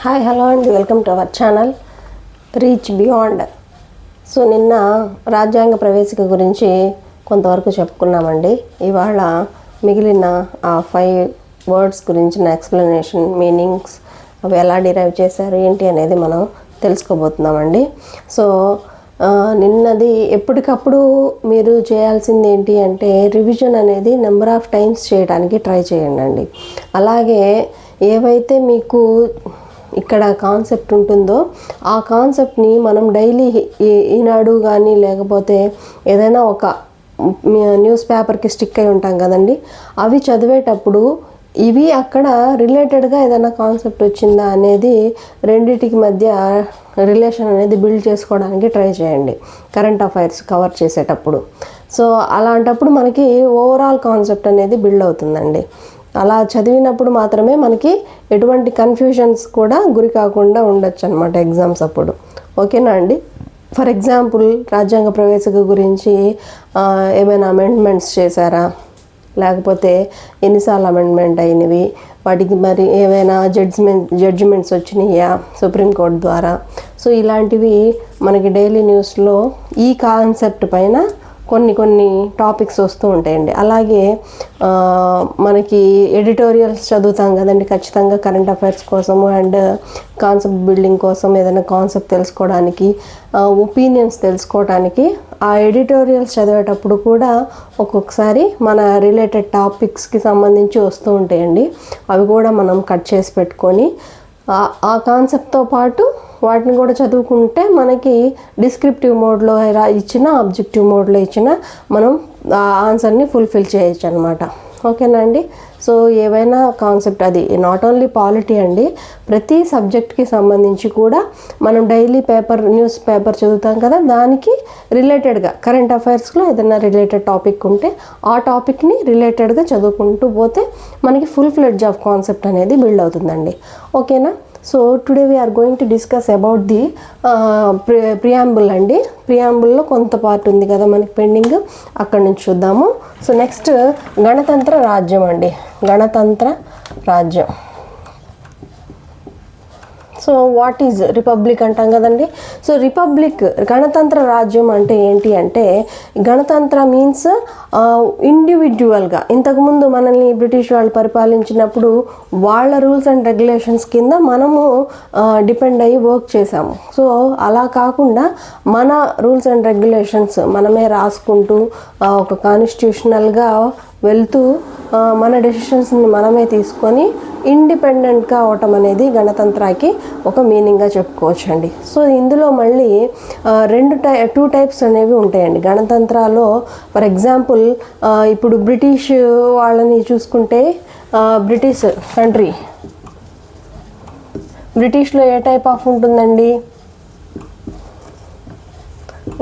Hi hello and welcome to our channel reach beyond. So నిన్న రాజ్యాంగ ప్రవేశిక గురించి కొంతవరకు చెప్పుకున్నామండి. ఇవాళ మిగిలిన ఆ 5 వర్డ్స్ గురించిన ఎక్స్ప్లెనేషన్, మీనింగ్స్ అవి ఎలా డిరైవ్ చేశారు ఏంటి అనేది మనం తెలుసుకోబోతున్నామండి. సో నిన్నది ఎప్పటికప్పుడు మీరు చేయాల్సింది ఏంటి అంటే రివిజన్ అనేది నెంబర్ ఆఫ్ టైమ్స్ చేయడానికి ట్రై చేయండి. అలాగే ఏవైతే మీకు ఇక్కడ కాన్సెప్ట్ ఉంటుందో ఆ కాన్సెప్ట్ని మనం డైలీ ఈనాడు కానీ లేకపోతే ఏదైనా ఒక న్యూస్ పేపర్కి స్టిక్ అయి ఉంటాం కదండి, అవి చదివేటప్పుడు ఇవి అక్కడ రిలేటెడ్గా ఏదైనా కాన్సెప్ట్ వచ్చిందా అనేది రెండిటికి మధ్య రిలేషన్ అనేది బిల్డ్ చేసుకోవడానికి ట్రై చేయండి కరెంట్ అఫైర్స్ కవర్ చేసేటప్పుడు. సో అలాంటప్పుడు మనకి ఓవరాల్ కాన్సెప్ట్ అనేది బిల్డ్ అవుతుందండి. అలా చదివినప్పుడు మాత్రమే మనకి ఎటువంటి కన్ఫ్యూజన్స్ కూడా గురి కాకుండా ఉండొచ్చు అనమాట ఎగ్జామ్స్ అప్పుడు. ఓకేనా అండి? ఫర్ ఎగ్జాంపుల్ రాజ్యాంగ ప్రవేశిక గురించి ఏమైనా అమెండ్మెంట్స్ చేశారా, లేకపోతే ఎన్నిసార్లు అమెండ్మెంట్ అయినవి, వాటికి మరి ఏమైనా జడ్జిమెంట్స్ వచ్చినాయా సుప్రీంకోర్టు ద్వారా. సో ఇలాంటివి మనకి డైలీ న్యూస్లో ఈ కాన్సెప్ట్ పైన కొన్ని టాపిక్స్ వస్తూ ఉంటాయండి. అలాగే మనకి ఎడిటోరియల్స్ చదువుతాం కదండి ఖచ్చితంగా కరెంట్ అఫైర్స్ కోసము అండ్ కాన్సెప్ట్ బిల్డింగ్ కోసం, ఏదైనా కాన్సెప్ట్ తెలుసుకోవడానికి, ఒపీనియన్స్ తెలుసుకోవడానికి ఆ ఎడిటోరియల్స్ చదివేటప్పుడు కూడా ఒక్కొక్కసారి మన రిలేటెడ్ టాపిక్స్కి సంబంధించి వస్తూ ఉంటాయండి. అవి కూడా మనం కట్ చేసి పెట్టుకొని ఆ కాన్సెప్ట్తో పాటు వాటిని కూడా చదువుకుంటే మనకి డిస్క్రిప్టివ్ మోడ్లో ఇచ్చిన, ఆబ్జెక్టివ్ మోడ్లో ఇచ్చిన మనం ఆ ఆన్సర్ని ఫుల్ఫిల్ చేయొచ్చు అనమాట. ఓకేనా అండి? సో ఏవైనా కాన్సెప్ట్, అది నాట్ ఓన్లీ పాలిటీ అండి, ప్రతి సబ్జెక్ట్కి సంబంధించి కూడా మనం డైలీ న్యూస్ పేపర్ చదువుతాం కదా, దానికి రిలేటెడ్గా కరెంట్ అఫైర్స్లో ఏదైనా రిలేటెడ్ టాపిక్ ఉంటే ఆ టాపిక్ని రిలేటెడ్గా చదువుకుంటూ పోతే మనకి ఫుల్ ఫ్లెడ్జ్ ఆఫ్ కాన్సెప్ట్ అనేది బిల్డ్ అవుతుందండి. ఓకేనా? So today we're going to discuss about the preamble అండి. ప్రియాంబుల్లో కొంత పార్ట్ ఉంది కదా మనకి పెండింగ్, అక్కడి నుంచి చూద్దాము. సో నెక్స్ట్ గణతంత్ర రాజ్యం అండి. గణతంత్ర రాజ్యం. సో వాట్ ఈజ్ రిపబ్లిక్ అంటాం కదండి. సో రిపబ్లిక్, గణతంత్ర రాజ్యం అంటే ఏంటి అంటే, గణతంత్ర మీన్స్ ఇండివిజువల్గా ఇంతకుముందు మనల్ని బ్రిటిష్ వాళ్ళు పరిపాలించినప్పుడు వాళ్ళ రూల్స్ అండ్ రెగ్యులేషన్స్ కింద మనము డిపెండ్ అయ్యి వర్క్ చేసాము. సో అలా కాకుండా మన రూల్స్ అండ్ రెగ్యులేషన్స్ మనమే రాసుకుంటూ ఒక కాన్స్టిట్యూషనల్గా వెళ్తూ మన డెసిషన్స్ని మనమే తీసుకొని ఇండిపెండెంట్గా అవటం అనేది గణతంత్రానికి ఒక మీనింగ్గా చెప్పుకోవచ్చండి. సో ఇందులో మళ్ళీ 2 టైప్స్ అనేవి ఉంటాయండి గణతంత్రాలో. ఫర్ ఎగ్జాంపుల్ ఇప్పుడు బ్రిటిష్ వాళ్ళని చూసుకుంటే, బ్రిటిష్ కంట్రీ, బ్రిటిష్లో ఏ టైప్ ఆఫ్ ఉంటుందండి,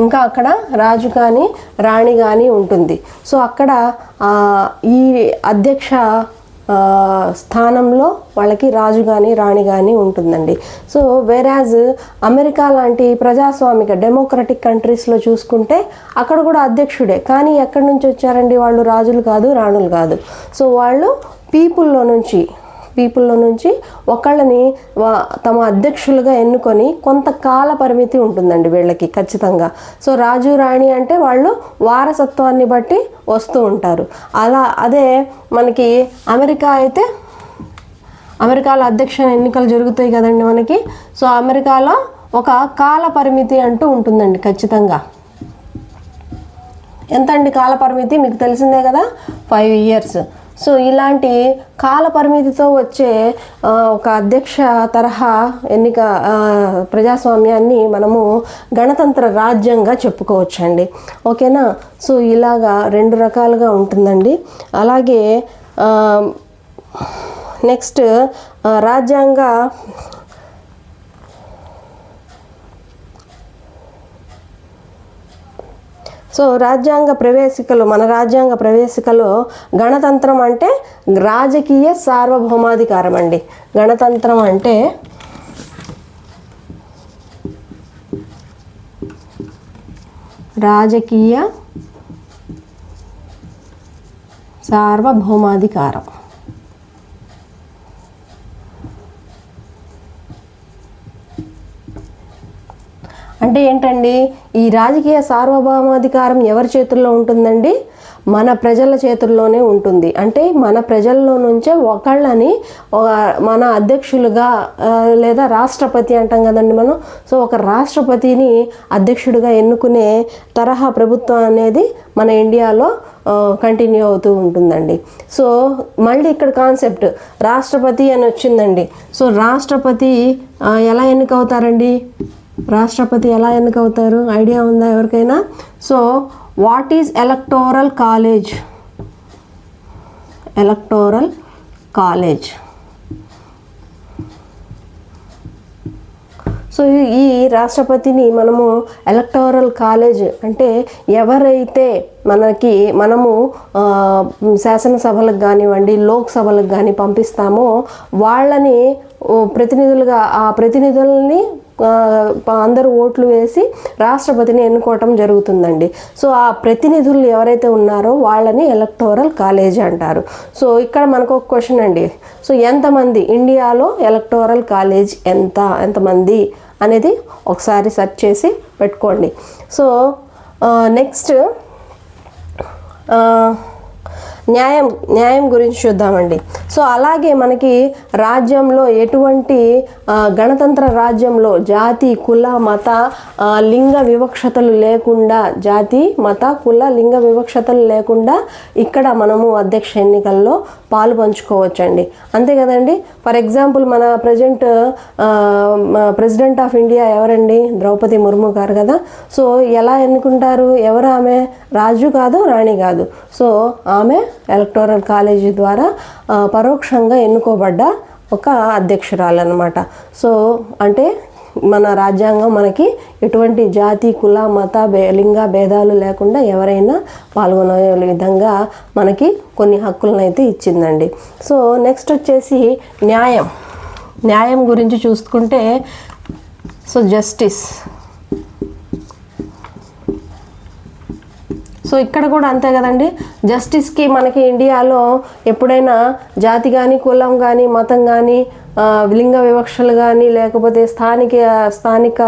ఇంకా అక్కడ రాజు కానీ రాణి కానీ ఉంటుంది. సో అక్కడ ఈ అధ్యక్ష స్థానంలో వాళ్ళకి రాజు కానీ రాణి కానీ ఉంటుందండి. సో వేరాజ్ అమెరికా లాంటి ప్రజాస్వామిక డెమోక్రటిక్ కంట్రీస్లో చూసుకుంటే అక్కడ కూడా అధ్యక్షుడే, కానీ ఎక్కడి నుంచి వచ్చారండి వాళ్ళు? రాజులు కాదు, రాణులు కాదు. సో వాళ్ళు పీపుల్లో నుంచి ఒకళ్ళని తమ అధ్యక్షులుగా ఎన్నుకొని కొంతకాల పరిమితి ఉంటుందండి వీళ్ళకి ఖచ్చితంగా. సో రాజు రాణి అంటే వాళ్ళు వారసత్వాన్ని బట్టి వస్తూ ఉంటారు. అదే మనకి అమెరికా అయితే, అమెరికాలో అధ్యక్ష ఎన్నికలు జరుగుతాయి కదండి మనకి. సో అమెరికాలో ఒక కాల పరిమితి అంటూ ఉంటుందండి ఖచ్చితంగా. ఎంతండి కాల పరిమితి? మీకు తెలిసిందే కదా, 5 years. సో ఇలాంటి కాల పరిమితితో వచ్చే ఒక అధ్యక్ష తరహా ఎన్నిక ప్రజాస్వామ్యాన్ని మనము గణతంత్ర రాజ్యంగా చెప్పుకోవచ్చండి. ఓకేనా? సో ఇలాగా 2 రకాలుగా ఉంటుందండి. అలాగే నెక్స్ట్ రాజ్యాంగ రాజ్యాంగ ప్రవేశికలు, మన రాజ్యాంగ ప్రవేశికలో గణతంత్రం అంటే రాజకీయ సార్వభౌమాధికారం అండి. గణతంత్రం అంటే రాజకీయ సార్వభౌమాధికారం. అంటే ఏంటండి, ఈ రాజకీయ సార్వభౌమాధికారం ఎవరి చేతుల్లో ఉంటుందండి? మన ప్రజల చేతుల్లోనే ఉంటుంది. అంటే మన ప్రజల్లో నుంచే ఒకళ్ళని మన అధ్యక్షులుగా లేదా రాష్ట్రపతి అంటాం కదండి మనం. సో ఒక రాష్ట్రపతిని అధ్యక్షుడిగా ఎన్నుకునే తరహా ప్రభుత్వం అనేది మన ఇండియాలో కంటిన్యూ అవుతూ ఉంటుందండి. సో మళ్ళీ ఇక్కడ కాన్సెప్ట్ రాష్ట్రపతి అని వచ్చిందండి. సో రాష్ట్రపతి ఎలా ఎన్నికవుతారండి? రాష్ట్రపతి ఎలా ఎన్నికవుతారు? ఐడియా ఉందా ఎవరికైనా? So what is electoral college? Electoral college. So ఈ రాష్ట్రపతిని మనము ఎలక్టోరల్ కాలేజ్ అంటే ఎవరైతే మనము శాసనసభలకు కానివ్వండి, లోక్సభలకు కానీ పంపిస్తామో వాళ్ళని ప్రతినిధులుగా, ఆ ప్రతినిధులని అందరూ ఓట్లు వేసి రాష్ట్రపతిని ఎన్నుకోవటం జరుగుతుందండి. సో ఆ ప్రతినిధులు ఎవరైతే ఉన్నారో వాళ్ళని ఎలక్టోరల్ కాలేజ్ అంటారు. సో ఇక్కడ మనకు ఒక క్వశ్చన్ అండి. సో ఎంతమంది ఇండియాలో ఎలక్టోరల్ కాలేజ్ ఎంతమంది అనేది ఒకసారి సెర్చ్ చేసి పెట్టుకోండి. సో నెక్స్ట్ న్యాయం గురించి చూద్దామండి. సో అలాగే మనకి రాజ్యంలో ఎటువంటి గణతంత్ర రాజ్యంలో జాతి, కుల, మత, లింగ వివక్షతలు లేకుండా, జాతి, మత, కుల, లింగ వివక్షతలు లేకుండా ఇక్కడ మనము అధ్యక్ష ఎన్నికల్లో పాలు పంచుకోవచ్చండి. అంతే కదండి. ఫర్ ఎగ్జాంపుల్ మన ప్రెసిడెంట్ ఆఫ్ ఇండియా ఎవరండి? ద్రౌపది ముర్ము గారు కదా. సో ఎలా ఎన్నుకుంటారు? ఎవరు ఆమె? రాజు కాదు, రాణి కాదు. సో ఆమె ఎలక్టోరల్ కాలేజీ ద్వారా పరోక్షంగా ఎన్నుకోబడ్డ ఒక అధ్యక్షురాలు అన్నమాట. సో అంటే మన రాజ్యాంగం మనకి ఎటువంటి జాతి, కుల, మత, లింగ భేదాలు లేకుండా ఎవరైనా పాల్గొనే విధంగా మనకి కొన్ని హక్కులను అయితే ఇచ్చిందండి. సో నెక్స్ట్ వచ్చేసి న్యాయం గురించి చూసుకుంటే, సో జస్టిస్. సో ఇక్కడ కూడా అంతే కదండి. జస్టిస్కి మనకి ఇండియాలో ఎప్పుడైనా జాతి కానీ, కులం కానీ, మతం కానీ, లింగ వివక్షలు కానీ, లేకపోతే స్థానిక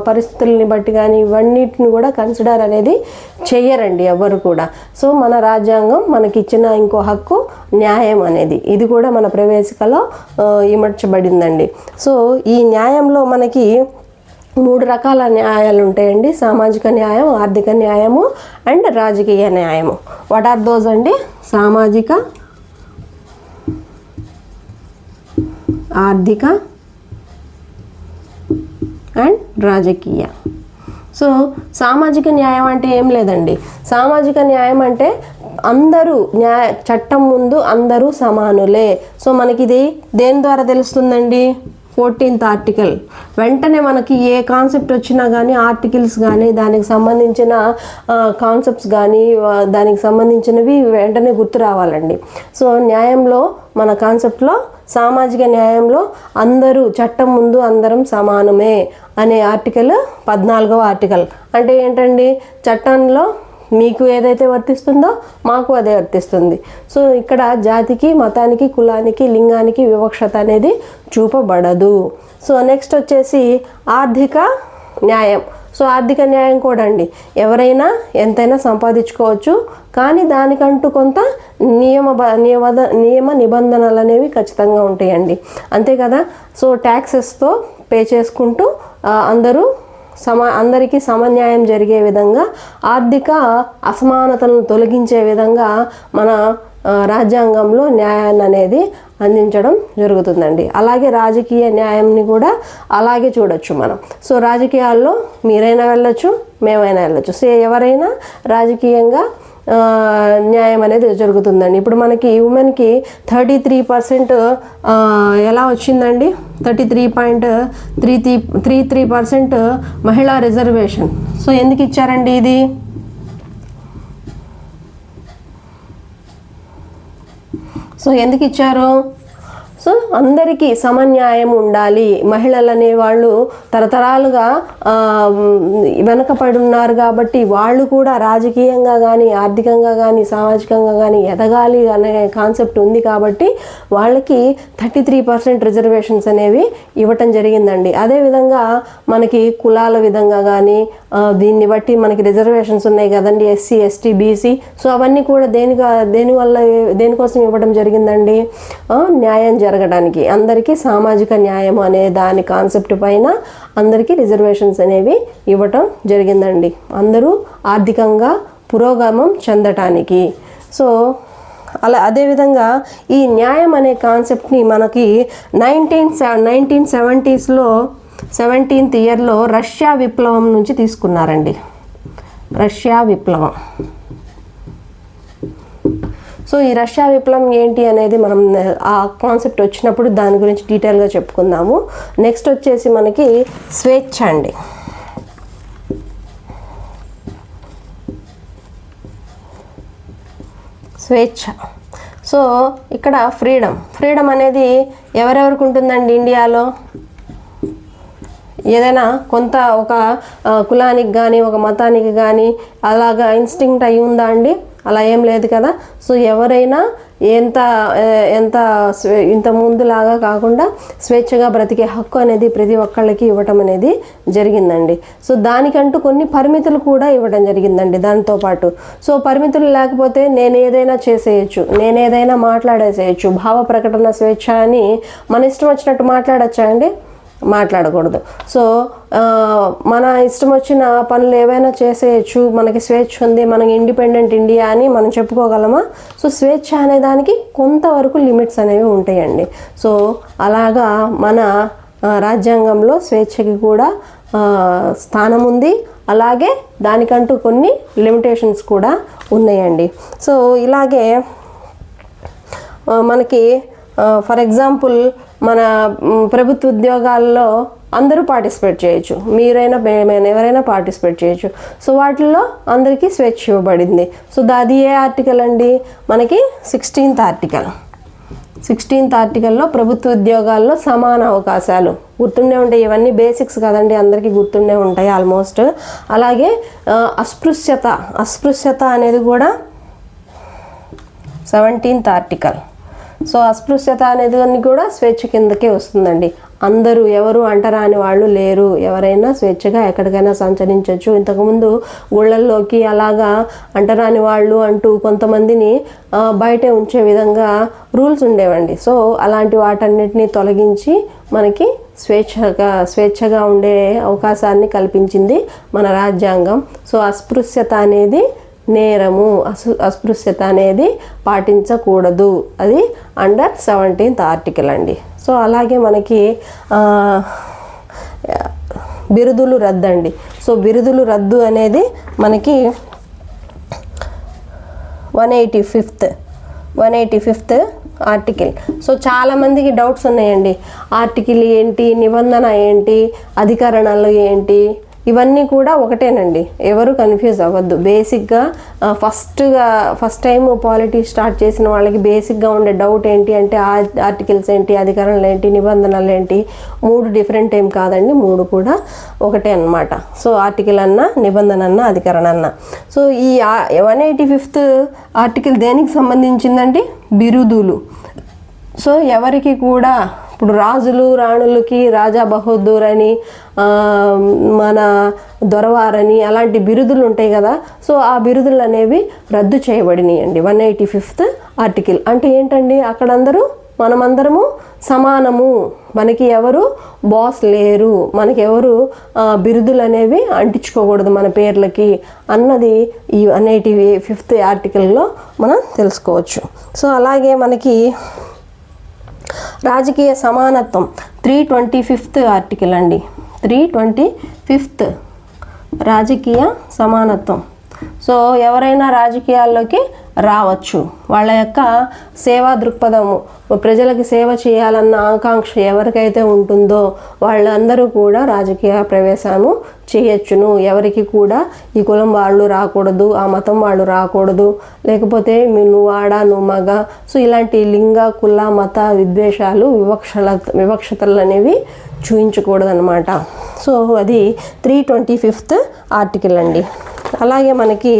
పరిస్థితుల్ని బట్టి కానీ ఇవన్నిటిని కూడా కన్సిడర్ అనేది చెయ్యరండి ఎవరు కూడా. సో మన రాజ్యాంగం మనకిచ్చిన ఇంకో హక్కు న్యాయం అనేది, ఇది కూడా మన ప్రవేశికలో ఇమర్చబడిందండి. సో ఈ న్యాయంలో మనకి 3 రకాల న్యాయాలు ఉంటాయండి. సామాజిక న్యాయం, ఆర్థిక న్యాయము అండ్ రాజకీయ న్యాయము. వాట్ ఆర్ దోస్ అండి? సామాజిక, ఆర్థిక అండ్ రాజకీయ. సో సామాజిక న్యాయం అంటే ఏం లేదండి. సామాజిక న్యాయం అంటే అందరూ చట్టం ముందు అందరూ సమానులే. సో మనకి ఇది దేని ద్వారా తెలుస్తుందండి? 14th article. వెంటనే మనకి ఏ కాన్సెప్ట్ వచ్చినా కానీ ఆర్టికల్స్ కానీ దానికి సంబంధించిన కాన్సెప్ట్స్ కానీ దానికి సంబంధించినవి వెంటనే గుర్తు రావాలండి. సో న్యాయంలో మన కాన్సెప్ట్లో సామాజిక న్యాయంలో అందరూ చట్టం ముందు అందరం సమానమే అనే ఆర్టికల్ 14వ ఆర్టికల్. అంటే ఏంటండి? చట్టంలో మీకు ఏదైతే వర్తిస్తుందో మాకు అదే వర్తిస్తుంది. సో ఇక్కడ జాతికి, మతానికి, కులానికి, లింగానికి వివక్షత అనేది చూపబడదు. సో నెక్స్ట్ వచ్చేసి ఆర్థిక న్యాయం. సో ఆర్థిక న్యాయం కూడా అండి, ఎవరైనా ఎంతైనా సంపాదించుకోవచ్చు, కానీ దానికంటూ కొంత నియమ నిబంధనలు అనేవి ఖచ్చితంగా ఉంటాయండి. అంతే కదా. సో ట్యాక్సెస్తో పే చేసుకుంటూ అందరికీ సమన్యాయం జరిగే విధంగా, ఆర్థిక అసమానతలను తొలగించే విధంగా మన రాజ్యాంగంలో న్యాయాన్ని అనేది అందించడం జరుగుతుందండి. అలాగే రాజకీయ న్యాయంని కూడా అలాగే చూడొచ్చు మనం. సో రాజకీయాల్లో మీరైనా వెళ్ళొచ్చు, మేమైనా వెళ్ళొచ్చు. సో ఎవరైనా రాజకీయంగా న్యాయం అనేది జరుగుతుందండి. ఇప్పుడు మనకి ఉమెన్కి 33% ఎలా వచ్చిందండి? 33.33% మహిళా రిజర్వేషన్. సో ఎందుకు ఇచ్చారండి ఇది? సో ఎందుకు ఇచ్చారు? సో అందరికీ సమన్యాయం ఉండాలి. మహిళలు అనేవాళ్ళు తరతరాలుగా వెనకపడి ఉన్నారు కాబట్టి వాళ్ళు కూడా రాజకీయంగా కానీ ఆర్థికంగా కానీ సామాజికంగా కానీ ఎదగాలి అనే కాన్సెప్ట్ ఉంది కాబట్టి వాళ్ళకి 33% రిజర్వేషన్స్ అనేవి ఇవ్వటం జరిగిందండి. అదేవిధంగా మనకి కులాల విధంగా కానీ దీన్ని బట్టి మనకి రిజర్వేషన్స్ ఉన్నాయి కదండి, ఎస్సీ ఎస్టీ బీసీ. సో అవన్నీ కూడా దేనికోసం ఇవ్వడం జరిగిందండి? న్యాయం జరగడానికి, అందరికీ సామాజిక న్యాయం అనే దాని కాన్సెప్ట్ పైన అందరికీ రిజర్వేషన్స్ అనేవి ఇవ్వటం జరిగిందండి, అందరూ ఆర్థికంగా పురోగమనం చెందటానికి. సో అదేవిధంగా ఈ న్యాయం అనే కాన్సెప్ట్ని మనకి 1970s 17th ఇయర్లో రష్యా విప్లవం నుంచి తీసుకున్నారండి. రష్యా విప్లవం. సో ఈ రష్యా విప్లవం ఏంటి అనేది మనం ఆ కాన్సెప్ట్ వచ్చినప్పుడు దాని గురించి డీటెయిల్గా చెప్పుకుందాము. నెక్స్ట్ వచ్చేసి మనకి స్వేచ్ఛ అండి. స్వేచ్ఛ. సో ఇక్కడ ఫ్రీడమ్ అనేది ఎవరెవరికి ఉంటుందండి ఇండియాలో? ఏదైనా కొంత ఒక కులానికి కానీ ఒక మతానికి కానీ అలాగా ఇన్స్టింక్ట్ అయి ఉందా అండి? అలా ఏం లేదు కదా. సో ఎవరైనా ఇంత ముందులాగా కాకుండా స్వేచ్ఛగా బ్రతికే హక్కు అనేది ప్రతి ఒక్కళ్ళకి ఇవ్వటం అనేది జరిగిందండి. సో దానికంటూ కొన్ని పరిమితులు కూడా ఇవ్వడం జరిగిందండి దాంతోపాటు. సో పరిమితులు లేకపోతే నేను ఏదైనా చేసేయచ్చు, నేను ఏదైనా మాట్లాడేసేయచ్చు. భావ ప్రకటన స్వేచ్ఛ అని మన ఇష్టం వచ్చినట్టు మాట్లాడచ్చా అండి? మాట్లాడకూడదు. సో మన ఇష్టం వచ్చిన పనులు ఏవైనా చేసేయచ్చు, మనకి స్వేచ్ఛ ఉంది, మనకి ఇండిపెండెంట్ ఇండియా అని మనం చెప్పుకోగలమా? సో స్వేచ్ఛ అనే దానికి కొంతవరకు లిమిట్స్ అనేవి ఉంటాయండి. సో అలాగా మన రాజ్యాంగంలో స్వేచ్ఛకి కూడా స్థానం ఉంది, అలాగే దానికంటూ కొన్ని లిమిటేషన్స్ కూడా ఉన్నాయండి. సో ఇలాగే మనకి ఫర్ ఎగ్జాంపుల్ మన ప్రభుత్వ ఉద్యోగాల్లో అందరూ పార్టిసిపేట్ చేయొచ్చు, మీరైనా ఎవరైనా పార్టిసిపేట్ చేయొచ్చు. సో వాటిల్లో అందరికీ స్వేచ్ఛ ఇవ్వబడింది. సో అది ఏ ఆర్టికల్ అండి? మనకి 16th ఆర్టికల్. 16th ఆర్టికల్లో ప్రభుత్వ ఉద్యోగాల్లో సమాన అవకాశాలు. గుర్తుండే ఉంటాయి, ఇవన్నీ బేసిక్స్ కదండి, అందరికీ గుర్తుండే ఉంటాయి ఆల్మోస్ట్. అలాగే అస్పృశ్యత అనేది కూడా 17th ఆర్టికల్. సో అస్పృశ్యత అనేది కూడా స్వేచ్ఛ కిందకే వస్తుందండి. అందరూ ఎవరు అంటరాని వాళ్ళు లేరు, ఎవరైనా స్వేచ్ఛగా ఎక్కడికైనా సంచరించవచ్చు. ఇంతకుముందు గుళ్ళల్లోకి అలాగా అంటరాని వాళ్ళు అంటూ కొంతమందిని బయటే ఉంచే విధంగా రూల్స్ ఉండేవండి. సో అలాంటి వాటన్నిటిని తొలగించి మనకి స్వేచ్ఛగా ఉండే అవకాశాన్ని కల్పించింది మన రాజ్యాంగం. సో అస్పృశ్యత అనేది నేరము, అస్పృశ్యత అనేది పాటించకూడదు, అది అండర్ 17th ఆర్టికల్ అండి. సో అలాగే మనకి బిరుదులు రద్దు అండి. సో బిరుదులు రద్దు అనేది మనకి 185th ఆర్టికల్. సో చాలామందికి డౌట్స్ ఉన్నాయండి, ఆర్టికల్ ఏంటి, నిబంధన ఏంటి, అధికరణలు ఏంటి, ఇవన్నీ కూడా ఒకటేనండి, ఎవరు కన్ఫ్యూజ్ అవ్వద్దు. బేసిక్గా ఫస్ట్ టైం పాలిటీ స్టార్ట్ చేసిన వాళ్ళకి బేసిక్గా ఉండే డౌట్ ఏంటి అంటే ఆర్టికల్స్ ఏంటి, అధికరణలు ఏంటి, నిబంధనలు ఏంటి, 3 డిఫరెంట్ ఏం కాదండి, 3 కూడా ఒకటే అన్నమాట. సో ఆర్టికల్ అన్నా, నిబంధన అన్నా, అధికరణ అన్నా. సో ఈ 185th ఆర్టికల్ దేనికి సంబంధించిందండి? బిరుదులు. సో ఎవరికి కూడా ఇప్పుడు రాజులు రాణులకి రాజా బహదూర్ అని, మన దొరవారని అలాంటి బిరుదులు ఉంటాయి కదా. సో ఆ బిరుదులు అనేవి రద్దు చేయబడినాయి అండి 185th ఆర్టికల్. అంటే ఏంటండి, అక్కడందరూ మనమందరము సమానము, మనకి ఎవరు బాస్ లేరు, మనకెవరు బిరుదులు అనేవి అంటించుకోకూడదు మన పేర్లకి అన్నది ఈ 185th ఆర్టికల్లో మనం తెలుసుకోవచ్చు. సో అలాగే మనకి రాజకీయ సమానత్వం 325th ఆర్టికల్ అండి. 325th రాజకీయ సమానత్వం. సో ఎవరైనా రాజకీయాల్లోకి రావచ్చు, వాళ్ళ యొక్క సేవా దృక్పథము, ప్రజలకి సేవ చేయాలన్న ఆకాంక్ష ఎవరికైతే ఉంటుందో వాళ్ళందరూ కూడా రాజకీయ ప్రవేశము చేయొచ్చును. ఎవరికి కూడా ఈ కులం వాళ్ళు రాకూడదు, ఆ మతం వాళ్ళు రాకూడదు, లేకపోతే నువ్వు ఆడ నువ్వు మగ, సో ఇలాంటి లింగ కుల మత విద్వేషాలు వివక్షతలు అనేవి చూయించకూడదనమాట. సో అది 325th ఆర్టికల్ అండి. అలాగే మనకి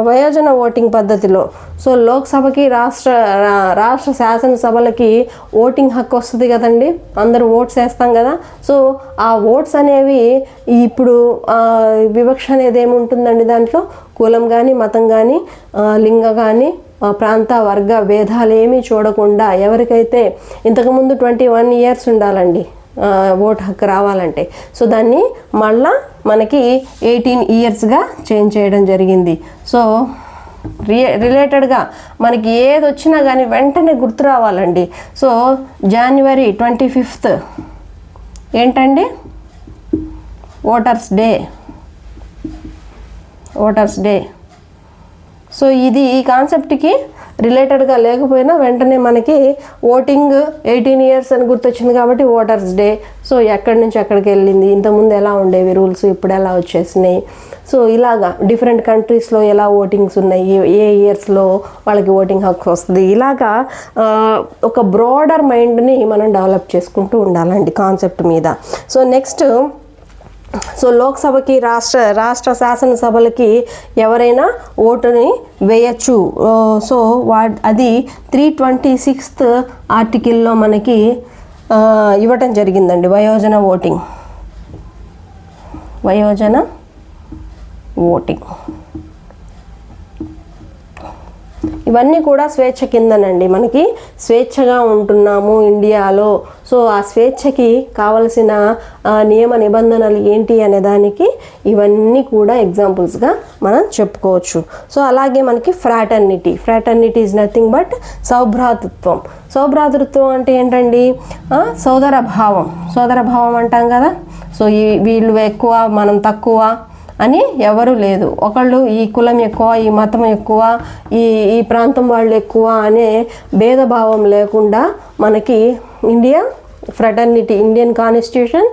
వయోజన ఓటింగ్ పద్ధతిలో, సో లోక్సభకి రాష్ట్ర శాసనసభలకి ఓటింగ్ హక్కు వస్తుంది కదండి, అందరూ ఓట్స్ వేస్తాం కదా. సో ఆ ఓట్స్ అనేవి ఇప్పుడు వివక్ష అనేది ఏముంటుందండి, దాంట్లో కులం కానీ మతం కానీ లింగ కానీ ప్రాంత వర్గ భేదాలు ఏమీ చూడకుండా ఎవరికైతే ఇంతకుముందు 21 years ఉండాలండి ఓట్ హక్కు రావాలంటే, సో దాన్ని మళ్ళా మనకి 18 yearsగా చేంజ్ చేయడం జరిగింది. సో రిలేటెడ్గా మనకి ఏది వచ్చినా కానీ వెంటనే గుర్తు రావాలండి. సో January 25th ఏంటండి, ఓటర్స్ డే. సో ఇది ఈ కాన్సెప్ట్కి రిలేటెడ్గా లేకపోయినా వెంటనే మనకి ఓటింగ్ 18 years అని గుర్తొచ్చింది కాబట్టి ఓటర్స్ డే. సో ఎక్కడి నుంచి ఎక్కడికి వెళ్ళింది, ఇంతకుముందు ఎలా ఉండేవి రూల్స్, ఇప్పుడు ఎలా వచ్చేసినాయి, సో ఇలాగా డిఫరెంట్ కంట్రీస్లో ఎలా ఓటింగ్స్ ఉన్నాయి, ఏ ఇయర్స్లో వాళ్ళకి ఓటింగ్ హక్కు వస్తుంది, ఇలాగా ఒక బ్రాడర్ మైండ్ని మనం డెవలప్ చేసుకుంటూ ఉండాలండి కాన్సెప్ట్ మీద. సో నెక్స్ట్, సో లోక్సభకి రాష్ట్ర శాసనసభలకి ఎవరైనా ఓటుని వేయచ్చు. సో అది 326th ఆర్టికల్లో మనకి ఇవ్వటం జరిగిందండి. వయోజన ఓటింగ్ ఇవన్నీ కూడా స్వేచ్ఛ కిందనండి. మనకి స్వేచ్ఛగా ఉంటున్నాము ఇండియాలో. సో ఆ స్వేచ్ఛకి కావలసిన నియమ నిబంధనలు ఏంటి అనే దానికి ఇవన్నీ కూడా ఎగ్జాంపుల్స్గా మనం చెప్పుకోవచ్చు. సో అలాగే మనకి ఫ్రాటర్నిటీ ఈజ్ నథింగ్ బట్ సౌభ్రాతృత్వం అంటే ఏంటండి, సోదర భావం అంటాం కదా. సో వీళ్ళు ఎక్కువ మనం తక్కువ అని ఎవరు లేదు. ఒకళ్ళు ఈ కులం ఎక్కువ, ఈ మతం ఎక్కువ, ఈ ప్రాంతం వాళ్ళు ఎక్కువ అనే భేదభావం లేకుండా మనకి ఇండియన్ కాన్స్టిట్యూషన్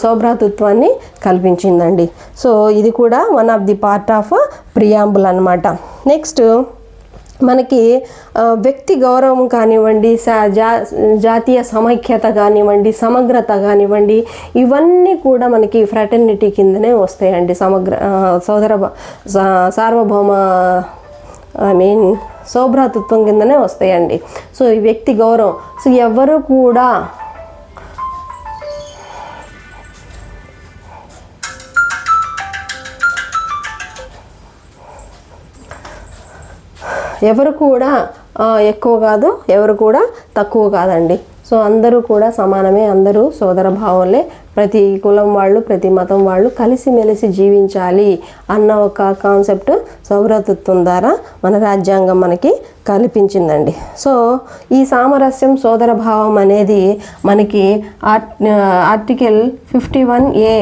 సౌభ్రాతృత్వాన్ని కల్పించిందండి. సో ఇది కూడా one of the part of preamble అన్నమాట. నెక్స్ట్ మనకి వ్యక్తి గౌరవం కానివ్వండి, జాతీయ సమైక్యత కానివ్వండి, సమగ్రత కానివ్వండి, ఇవన్నీ కూడా మనకి ఫ్రాటర్నిటీ కిందనే వస్తాయండి. సార్వభౌమ సౌభ్రాతృత్వం కిందనే వస్తాయండి. సో ఈ వ్యక్తి గౌరవం, సో ఎవరు కూడా ఎక్కువ కాదు, ఎవరు కూడా తక్కువ కాదండి. సో అందరూ కూడా సమానమే, అందరూ సోదర భావంలే, ప్రతి కులం వాళ్ళు ప్రతి మతం వాళ్ళు కలిసిమెలిసి జీవించాలి అన్న ఒక కాన్సెప్ట్ సౌభ్రాతృత్వం ద్వారా మన రాజ్యాంగం మనకి కల్పించిందండి. సో ఈ సామరస్యం సోదర భావం అనేది మనకి ఆర్టికల్ 51A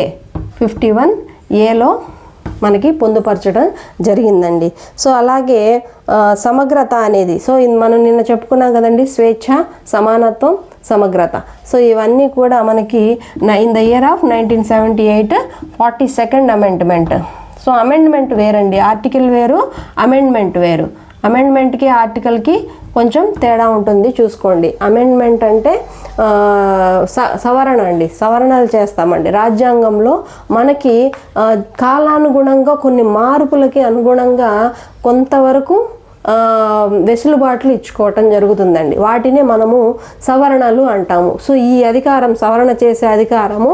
మనకి పొందుపరచడం జరిగిందండి. సో అలాగే సమగ్రత అనేది, సో మనం నిన్న చెప్పుకున్నాం కదండి, స్వేచ్ఛ, సమానత్వం, సమగ్రత. సో ఇవన్నీ కూడా మనకి in the year of 1978 42nd amendment. So amendment వేరండి, ఆర్టికల్ వేరు, అమెండ్మెంట్ వేరు. అమెండ్మెంట్కి ఆర్టికల్కి కొంచెం తేడా ఉంటుంది, చూసుకోండి. అమెండ్మెంట్ అంటే సవరణ అండి, సవరణలు చేస్తామండి. రాజ్యాంగంలో మనకి కాలానుగుణంగా కొన్ని మార్పులకి అనుగుణంగా కొంతవరకు వెసులుబాట్లు ఇచ్చుకోవటం జరుగుతుందండి. వాటినే మనము సవరణలు అంటాము. సో ఈ అధికారం, సవరణ చేసే అధికారము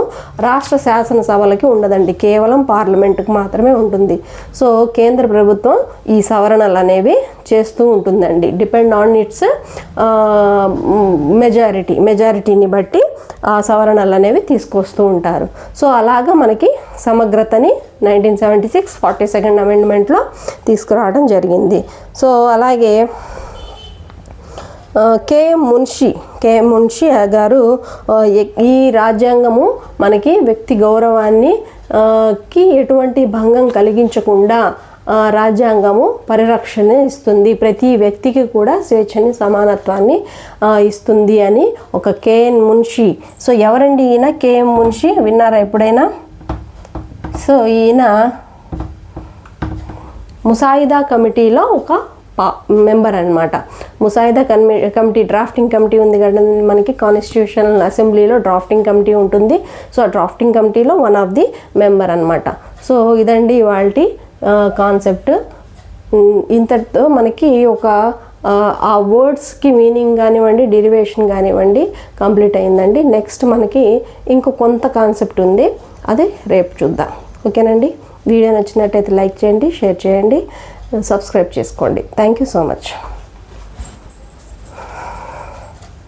రాష్ట్ర శాసనసభలకి ఉండదండి, కేవలం పార్లమెంటుకు మాత్రమే ఉంటుంది. సో కేంద్ర ప్రభుత్వం ఈ సవరణలు అనేవి చేస్తూ ఉంటుందండి, డిపెండ్ ఆన్ ఇట్స్ మెజారిటీని బట్టి ఆ సవరణలు అనేవి తీసుకొస్తూ ఉంటారు. సో అలాగా మనకి సమగ్రతని 1976 42nd అమెండ్మెంట్లో తీసుకురావడం జరిగింది. సో అలాగే కేఎం మున్షి గారు ఈ రాజ్యాంగము మనకి వ్యక్తి గౌరవాన్ని కి ఎటువంటి భంగం కలిగించకుండా రాజ్యాంగము పరిరక్షణ ఇస్తుంది, ప్రతి వ్యక్తికి కూడా స్వేచ్ఛని సమానత్వాన్ని ఇస్తుంది అని ఒక కేఎన్ మున్షి. సో ఎవరండి ఈయన? కేఎం మున్షి, విన్నారా ఎప్పుడైనా? సో ఈయన ముసాయిదా కమిటీలో ఒక మెంబర్ అనమాట. ముసాయిదా కమిటీ, డ్రాఫ్టింగ్ కమిటీ ఉంది కదా మనకి, కాన్స్టిట్యూషనల్ అసెంబ్లీలో డ్రాఫ్టింగ్ కమిటీ ఉంటుంది. సో ఆ డ్రాఫ్టింగ్ కమిటీలో వన్ ఆఫ్ ది మెంబర్ అనమాట. సో ఇదండి ఇవాల్టి కాన్సెప్ట్. ఇంతటితో మనకి ఒక ఆ వర్డ్స్కి మీనింగ్ కానివ్వండి, డెరివేషన్ కానివ్వండి కంప్లీట్ అయిందండి. నెక్స్ట్ మనకి ఇంకో కొంత కాన్సెప్ట్ ఉంది, అది రేపు చూద్దాం. ఓకేనండి. వీడియో నచ్చినట్టయితే లైక్ చేయండి, షేర్ చేయండి, సబ్స్క్రైబ్ చేసుకోండి. Thank you so much.